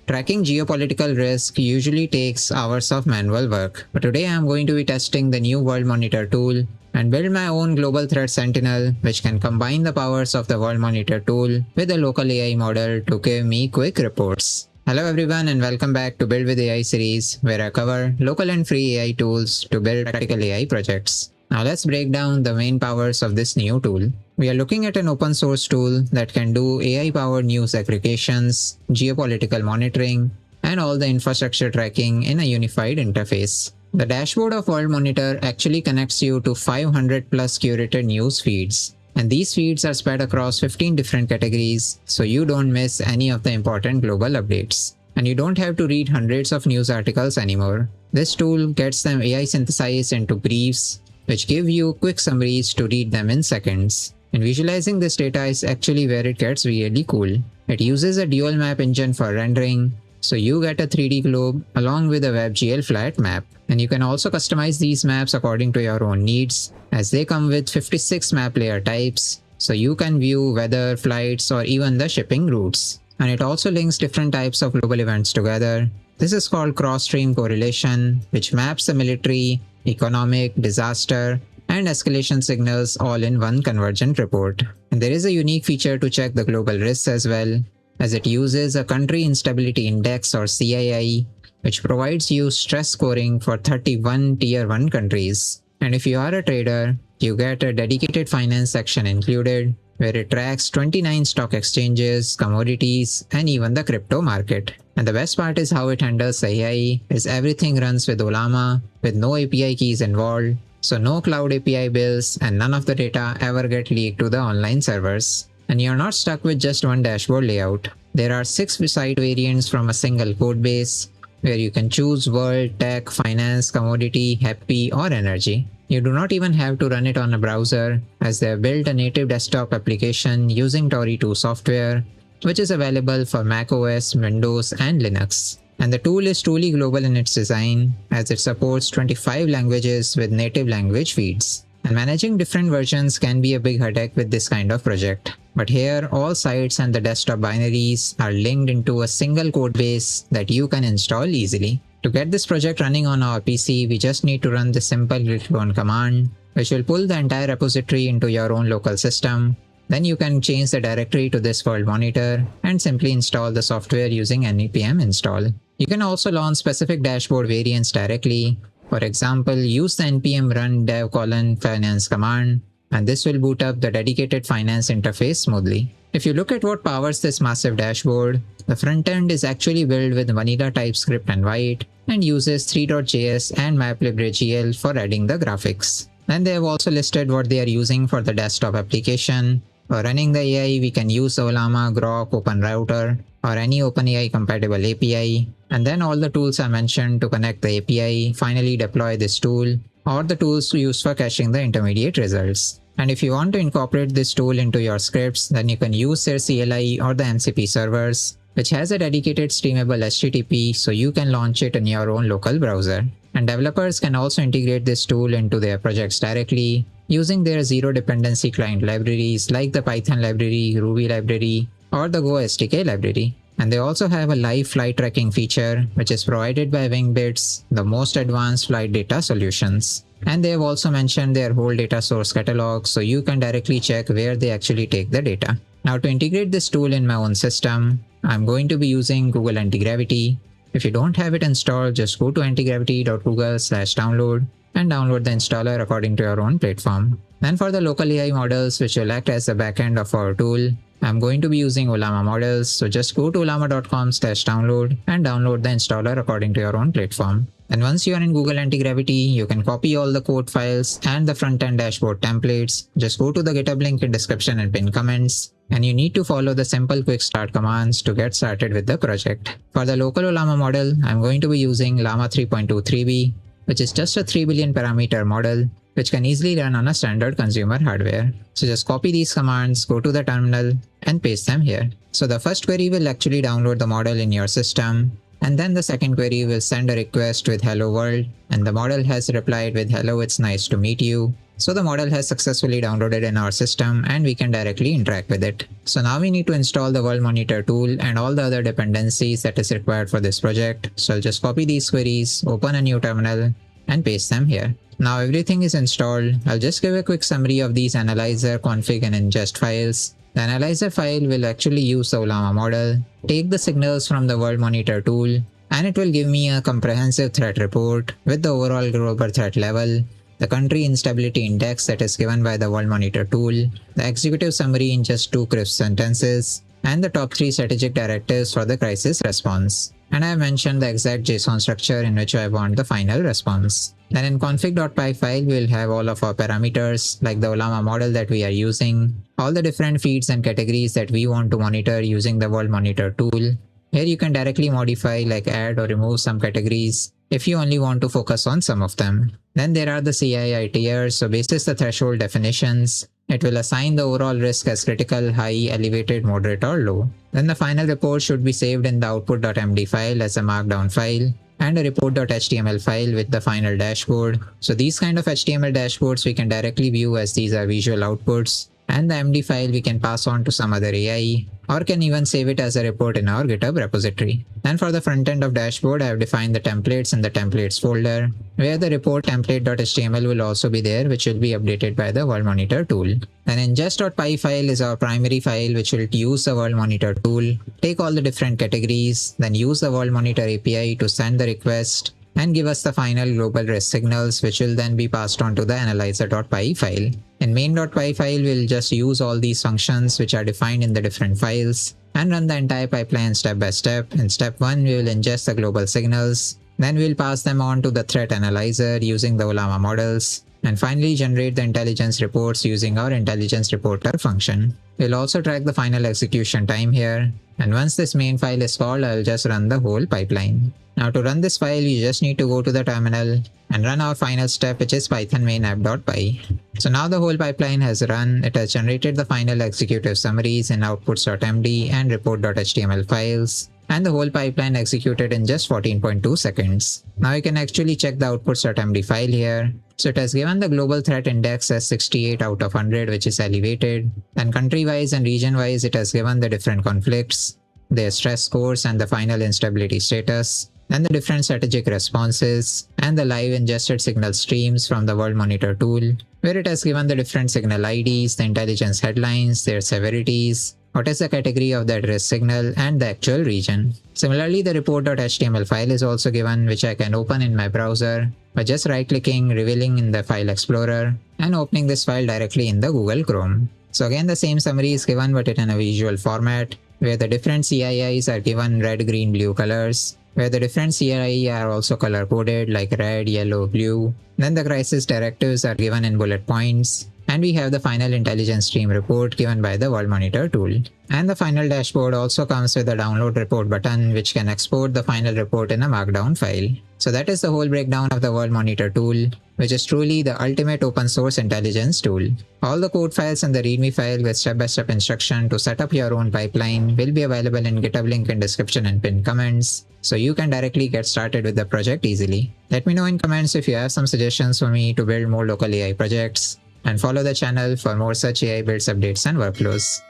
Tracking geopolitical risk usually takes hours of manual work, but today I am going to be testing the new WorldMonitor tool and build my own global threat sentinel which can combine the powers of the WorldMonitor tool with a local AI model to give me quick reports. Hello everyone and welcome back to Build with AI series where I cover local and free AI tools to build practical AI projects. Now let's break down the main powers of this new tool. We are looking at an open source tool that can do AI-powered news aggregations, geopolitical monitoring, and all the infrastructure tracking in a unified interface. The dashboard of WorldMonitor actually connects you to 500 plus curated news feeds. And these feeds are spread across 15 different categories, so you don't miss any of the important global updates. And you don't have to read hundreds of news articles anymore. This tool gets them AI synthesized into briefs, which give you quick summaries to read them in seconds. And visualizing this data is actually where it gets really cool. It uses a dual map engine for rendering, so you get a 3D globe along with a WebGL flat map. And you can also customize these maps according to your own needs, as they come with 56 map layer types, so you can view weather, flights, or even the shipping routes. And it also links different types of global events together. This is called cross-stream correlation, which maps the military, economic, disaster, and escalation signals all in one convergent report. And there is a unique feature to check the global risks as well, as it uses a Country Instability Index or CII, which provides you stress scoring for 31 Tier 1 countries. And if you are a trader, you get a dedicated finance section included, where it tracks 29 stock exchanges, commodities, and even the crypto market. And the best part is how it handles the AI, is everything runs with Ollama, with no API keys involved, so no cloud API bills, and none of the data ever get leaked to the online servers. And you're not stuck with just one dashboard layout. There are 6 site variants from a single codebase, where you can choose world, tech, finance, commodity, happy, or energy. You do not even have to run it on a browser, as they have built a native desktop application using Tori 2 software, which is available for macOS, Windows, and Linux. And the tool is truly global in its design, as it supports 25 languages with native language feeds. And managing different versions can be a big headache with this kind of project. But here, all sites and the desktop binaries are linked into a single codebase that you can install easily. To get this project running on our PC, we just need to run the simple git clone command, which will pull the entire repository into your own local system. Then you can change the directory to this WorldMonitor and simply install the software using npm install. You can also launch specific dashboard variants directly. For example, use the npm run dev finance command, and this will boot up the dedicated finance interface smoothly. If you look at what powers this massive dashboard, the front end is actually built with vanilla TypeScript and white, and uses 3.js and maplib.gl for adding the graphics. Then they have also listed what they are using for the desktop application. For running the AI, we can use Ollama, Grok, OpenRouter, or any OpenAI compatible API. And then all the tools are mentioned to connect the API, finally deploy this tool, or the tools used for caching the intermediate results. And if you want to incorporate this tool into your scripts, then you can use their CLI or the MCP servers, which has a dedicated streamable HTTP, so you can launch it in your own local browser. And developers can also integrate this tool into their projects directly, using their zero dependency client libraries like the Python library, Ruby library, or the Go SDK library. And they also have a live flight tracking feature, which is provided by Wingbits, the most advanced flight data solutions. And they have also mentioned their whole data source catalog, so you can directly check where they actually take the data. Now to integrate this tool in my own system, I'm going to be using Google Antigravity. If you don't have it installed, just go to antigravity.google/download and download the installer according to your own platform. Then for the local AI models, which will act as the backend of our tool, I'm going to be using Ollama models, so just go to ollama.com/download and download the installer according to your own platform. And once you are in Google Antigravity, you can copy all the code files and the front-end dashboard templates. Just go to the GitHub link in description and pin comments. And you need to follow the simple quick start commands to get started with the project. For the local Ollama model, I'm going to be using Llama 3.23b, which is just a 3 billion parameter model, which can easily run on a standard consumer hardware. So just copy these commands, go to the terminal, and paste them here. So the first query will actually download the model in your system, and then the second query will send a request with hello world, and the model has replied with hello, it's nice to meet you. So the model has successfully downloaded in our system and we can directly interact with it. So now we need to install the WorldMonitor tool and all the other dependencies that is required for this project. So I'll just copy these queries, open a new terminal and paste them here. Now everything is installed. I'll just give a quick summary of these analyzer, config and ingest files. The analyzer file will actually use the Llama model, take the signals from the WorldMonitor tool, and it will give me a comprehensive threat report with the overall global threat level, the country instability index that is given by the WorldMonitor tool, the executive summary in just 2 crisp sentences, and the top 3 strategic directives for the crisis response. And I have mentioned the exact JSON structure in which I want the final response. Then in config.py file, we will have all of our parameters like the Llama model that we are using, all the different feeds and categories that we want to monitor using the WorldMonitor tool. Here you can directly modify like add or remove some categories if you only want to focus on some of them. Then there are the CII tiers, so basis the threshold definitions, it will assign the overall risk as critical, high, elevated, moderate or low. Then the final report should be saved in the output.md file as a markdown file and a report.html file with the final dashboard. So these kind of HTML dashboards we can directly view as these are visual outputs, and the MD file we can pass on to some other AI or can even save it as a report in our GitHub repository. And for the front end of dashboard, I have defined the templates in the templates folder, where the report template.html will also be there, which will be updated by the WorldMonitor tool. Then ingest.py file is our primary file which will use the WorldMonitor tool, take all the different categories, then use the WorldMonitor API to send the request and give us the final global risk signals, which will then be passed on to the analyzer.py file. In main.py file, we'll just use all these functions which are defined in the different files and run the entire pipeline step by step. In step 1, we will ingest the global signals. Then we'll pass them on to the threat analyzer using the Llama models. And finally generate the intelligence reports using our intelligence reporter function. We'll also track the final execution time here. And once this main file is called, I'll just run the whole pipeline. Now to run this file, you just need to go to the terminal and run our final step, which is python main app.py. So now the whole pipeline has run. It has generated the final executive summaries in outputs.md and report.html files, and the whole pipeline executed in just 14.2 seconds. Now you can actually check the outputs.md file here. So it has given the global threat index as 68 out of 100, which is elevated. And country-wise and region-wise, it has given the different conflicts, their stress scores and the final instability status, and the different strategic responses, and the live ingested signal streams from the WorldMonitor tool, where it has given the different signal IDs, the intelligence headlines, their severities, what is the category of that risk signal, and the actual region. Similarly, the report.html file is also given, which I can open in my browser by just right-clicking, revealing in the file explorer, and opening this file directly in the Google Chrome. So again, the same summary is given but in a visual format, where the different CIIs are given red, green, blue colors, where the different CII are also color-coded like red, yellow, blue. Then the crisis directives are given in bullet points. And we have the final intelligence stream report given by the WorldMonitor tool. And the final dashboard also comes with a download report button which can export the final report in a markdown file. So that is the whole breakdown of the WorldMonitor tool, which is truly the ultimate open source intelligence tool. All the code files and the readme file with step-by-step instruction to set up your own pipeline will be available in GitHub link in description and pinned comments, so you can directly get started with the project easily. Let me know in comments if you have some suggestions for me to build more local AI projects, and follow the channel for more such AI builds, updates and workflows.